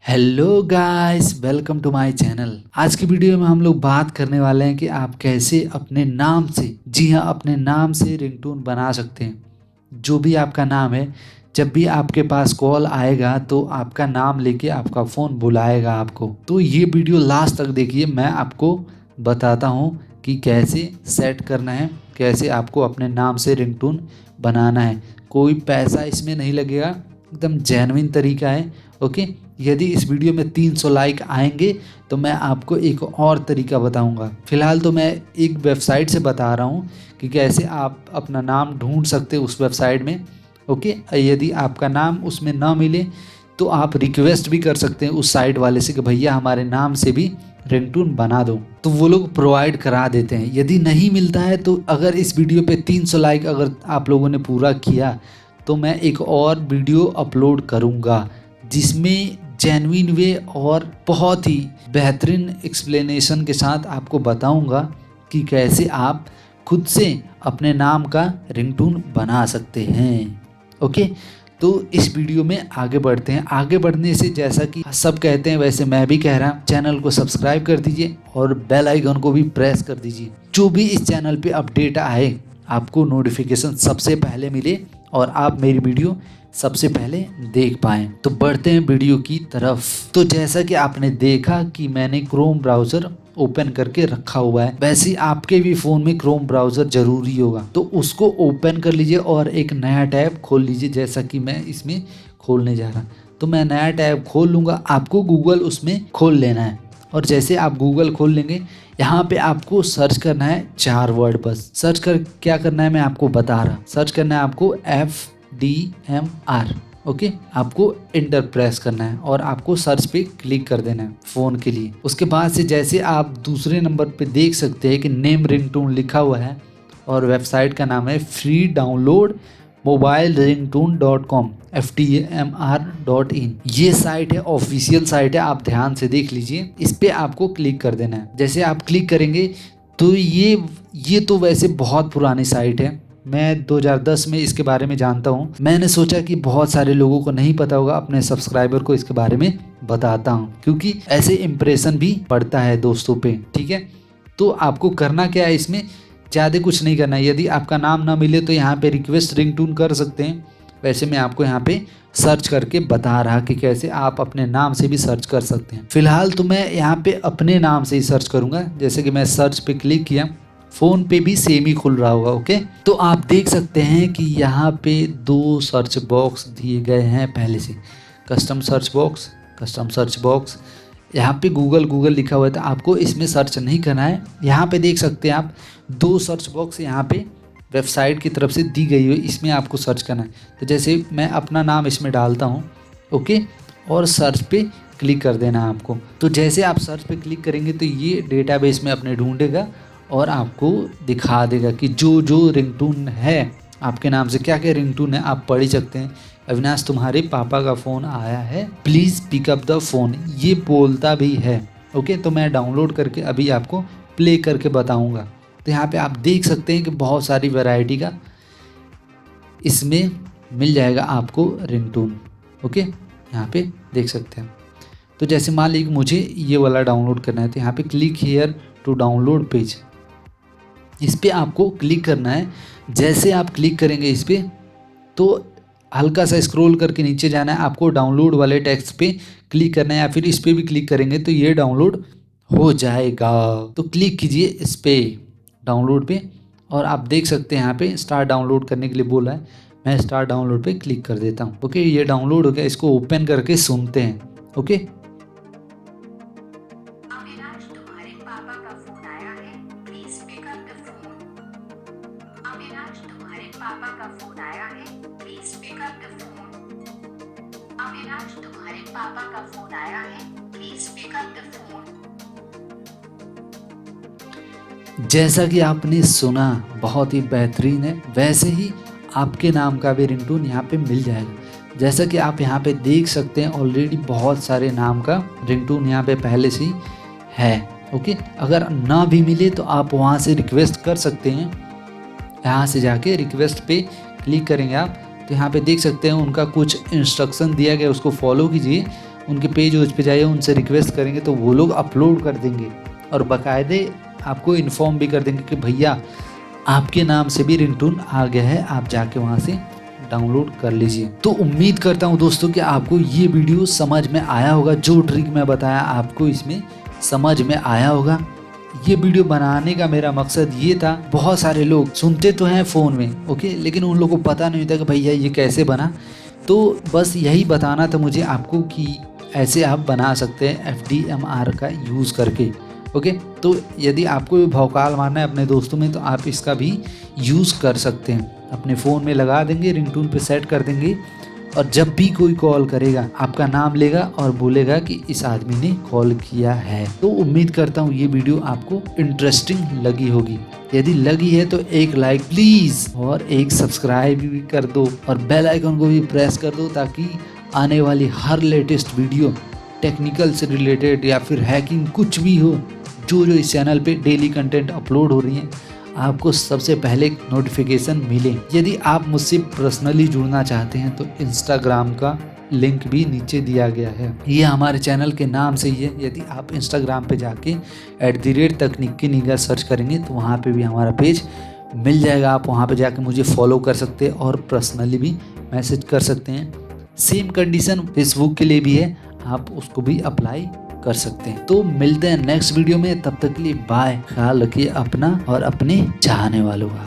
Hello guys, welcome to my channel. आज की video में हम लोग बात करने वाले हैं कि आप कैसे अपने नाम से, जी हाँ, अपने नाम से रिंगटोन बना सकते हैं। जो भी आपका नाम है, जब भी आपके पास कॉल आएगा तो आपका नाम लेके आपका फ़ोन बुलाएगा आपको। तो ये वीडियो लास्ट तक देखिए, मैं आपको बताता हूँ कि कैसे सेट करना है, कैसे आपको अपने नाम से रिंगटोन बनाना है। कोई पैसा इसमें नहीं लगेगा, एकदम जेन्युइन तरीका है। ओके, यदि इस वीडियो में 300 लाइक आएंगे तो मैं आपको एक और तरीका बताऊंगा। फिलहाल तो मैं एक वेबसाइट से बता रहा हूँ कि कैसे आप अपना नाम ढूंढ सकते हो उस वेबसाइट में। ओके, यदि आपका नाम उसमें ना मिले तो आप रिक्वेस्ट भी कर सकते हैं उस साइट वाले से कि भैया हमारे नाम से भी रिंगटोन बना दो, तो वो लोग प्रोवाइड करा देते हैं। यदि नहीं मिलता है तो अगर इस वीडियो पे 300 लाइक अगर आप लोगों ने पूरा किया तो मैं एक और वीडियो अपलोड करूँगा जिसमें जेन्युइन वे और बहुत ही बेहतरीन एक्सप्लेनेशन के साथ आपको बताऊंगा कि कैसे आप खुद से अपने नाम का रिंगटोन बना सकते हैं। ओके, तो इस वीडियो में आगे बढ़ते हैं। आगे बढ़ने से जैसा कि सब कहते हैं वैसे मैं भी कह रहा हूँ, चैनल को सब्सक्राइब कर दीजिए और बेल आइकन को भी प्रेस कर दीजिए। जो भी इस चैनल पे अपडेट आए आपको नोटिफिकेशन सबसे पहले मिले और आप मेरी वीडियो सबसे पहले देख पाएं। तो बढ़ते हैं वीडियो की तरफ। तो जैसा कि आपने देखा कि मैंने क्रोम ब्राउज़र ओपन करके रखा हुआ है, वैसे ही आपके भी फ़ोन में क्रोम ब्राउज़र ज़रूरी होगा, तो उसको ओपन कर लीजिए और एक नया टैब खोल लीजिए। जैसा कि मैं इसमें खोलने जा रहा, तो मैं नया टैब खोल लूँगा। आपको गूगल उसमें खोल लेना है और जैसे आप गूगल खोल लेंगे, यहाँ पे आपको सर्च करना है 4 वर्ड। बस सर्च कर क्या करना है मैं आपको बता रहा। सर्च करना है आपको FDMR। ओके, आपको इंटर प्रेस करना है और आपको सर्च पे क्लिक कर देना है फ़ोन के लिए। उसके बाद से जैसे आप दूसरे नंबर पे देख सकते हैं कि नेम रिंगटोन लिखा हुआ है और वेबसाइट का नाम है free download mobile ringtone.com FDMR.in। ये साइट है, ऑफिशियल साइट है, आप ध्यान से देख लीजिए। इस पे आपको क्लिक कर देना है। जैसे आप क्लिक करेंगे तो ये तो वैसे बहुत पुरानी साइट है, मैं 2010 में इसके बारे में जानता हूँ। मैंने सोचा कि बहुत सारे लोगों को नहीं पता होगा, अपने सब्सक्राइबर को इसके बारे में बताता हूँ, क्योंकि ऐसे इम्प्रेशन भी पड़ता है दोस्तों पे। ठीक है, तो आपको करना क्या है, इसमें ज़्यादा कुछ नहीं करना है। यदि आपका नाम ना मिले तो यहाँ पे रिक्वेस्ट रिंगटोन कर सकते हैं। वैसे मैं आपको यहाँ पे सर्च करके बता रहा कि कैसे आप अपने नाम से भी सर्च कर सकते हैं। फिलहाल तो मैं यहाँ पे अपने नाम से ही सर्च करूँगा। जैसे कि मैं सर्च पे क्लिक किया, फ़ोन पे भी सेम ही खुल रहा होगा। ओके, तो आप देख सकते हैं कि यहाँ पे 2 सर्च बॉक्स दिए गए हैं पहले से। Custom search box, custom search box. यहाँ पे गूगल लिखा हुआ है, तो आपको इसमें सर्च नहीं करना है। यहाँ पे देख सकते हैं आप 2 सर्च बॉक्स यहाँ पे वेबसाइट की तरफ से दी गई हुई, इसमें आपको सर्च करना है। तो जैसे मैं अपना नाम इसमें डालता हूँ, ओके, और सर्च पे क्लिक कर देना है आपको। तो जैसे आप सर्च पे क्लिक करेंगे तो ये डेटाबेस में अपने ढूंढेगा और आपको दिखा देगा कि जो रिंगटोन है आपके नाम से, क्या क्या रिंगटोन है आप पढ़ ही सकते हैं। अविनाश, तुम्हारे पापा का फ़ोन आया है, प्लीज़ पिकअप द फ़ोन, ये बोलता भी है। ओके, तो मैं डाउनलोड करके अभी आपको प्ले करके बताऊंगा। तो यहाँ पे आप देख सकते हैं कि बहुत सारी वैरायटी का इसमें मिल जाएगा आपको रिंगटोन। ओके, यहाँ पे देख सकते हैं। तो जैसे मान लीजिए मुझे ये वाला डाउनलोड करना है, तो यहाँ पे click here to download page, इस पर आपको क्लिक करना है। जैसे आप क्लिक करेंगे इस पर तो हल्का सा स्क्रॉल करके नीचे जाना है, आपको डाउनलोड वाले टेक्स्ट पे क्लिक करना है, या फिर इस पर भी क्लिक करेंगे तो ये डाउनलोड हो जाएगा। तो क्लिक कीजिए इस पर डाउनलोड पे और आप देख सकते हैं यहाँ पे स्टार्ट डाउनलोड करने के लिए बोला है। मैं स्टार्ट डाउनलोड पे क्लिक कर देता हूँ। ओके, ये डाउनलोड हो गया, इसको ओपन करके सुनते हैं। ओके, अविनाश, तुम्हारे पापा का फोन आया है, please pick up the phone. Avinash, तुम्हारे पापा का फोन आया है, please pick up the phone. Avinash, तुम्हारे पापा का फोन आया है, please pick up the phone. जैसा कि आपने सुना, बहुत ही बेहतरीन है। वैसे ही आपके नाम का भी रिंगटोन यहाँ पे मिल जाएगा। जैसा कि आप यहाँ पे देख सकते हैं, ऑलरेडी बहुत सारे नाम का रिंगटोन यहाँ पे पहले से ही है। ओके, अगर ना भी मिले तो आप वहाँ से रिक्वेस्ट कर सकते हैं। यहाँ से जाके रिक्वेस्ट पे क्लिक करेंगे आप, तो यहाँ पे देख सकते हैं उनका कुछ इंस्ट्रक्शन दिया गया, उसको फॉलो कीजिए उनके पेज वेज पे जाइए, उनसे रिक्वेस्ट करेंगे तो वो लोग अपलोड कर देंगे और बाकायदे आपको इन्फॉर्म भी कर देंगे कि भैया आपके नाम से भी रिंगटोन आ गया है, आप जाके वहाँ से डाउनलोड कर लीजिए। तो उम्मीद करता हूँ दोस्तों कि आपको ये वीडियो समझ में आया होगा, जो ट्रिक मैं बताया आपको इसमें समझ में आया होगा। ये वीडियो बनाने का मेरा मकसद ये था, बहुत सारे लोग सुनते तो हैं फ़ोन में ओके, लेकिन उन लोगों को पता नहीं होता कि भैया ये कैसे बना। तो बस यही बताना था मुझे आपको कि ऐसे आप बना सकते हैं FDMR का यूज़ करके ओके। तो यदि आपको भी भौकाल मारना है अपने दोस्तों में तो आप इसका भी यूज़ कर सकते हैं, अपने फ़ोन में लगा देंगे, रिंगटोन पे सेट कर देंगे और जब भी कोई कॉल करेगा आपका नाम लेगा और बोलेगा कि इस आदमी ने कॉल किया है। तो उम्मीद करता हूँ ये वीडियो आपको इंटरेस्टिंग लगी होगी। यदि लगी है तो एक लाइक प्लीज़ और एक सब्सक्राइब भी कर दो और बेल आइकन को भी प्रेस कर दो, ताकि आने वाली हर लेटेस्ट वीडियो टेक्निकल से रिलेटेड या फिर हैकिंग कुछ भी हो, जो इस चैनल पे डेली कंटेंट अपलोड हो रही हैं, आपको सबसे पहले नोटिफिकेशन मिले। यदि आप मुझसे पर्सनली जुड़ना चाहते हैं तो इंस्टाग्राम का लिंक भी नीचे दिया गया है, ये हमारे चैनल के नाम से ही है। यदि आप इंस्टाग्राम पे जाके @तकनीकी निगाह सर्च करेंगे तो वहाँ पे भी हमारा पेज मिल जाएगा। आप वहाँ पे जाके मुझे फॉलो कर सकते हैं और पर्सनली भी मैसेज कर सकते हैं। सेम कंडीशन फेसबुक के लिए भी है, आप उसको भी अप्लाई कर सकते हैं। तो मिलते हैं नेक्स्ट वीडियो में, तब तक के लिए बाय। ख्याल रखिए अपना और अपने चाहने वालों का।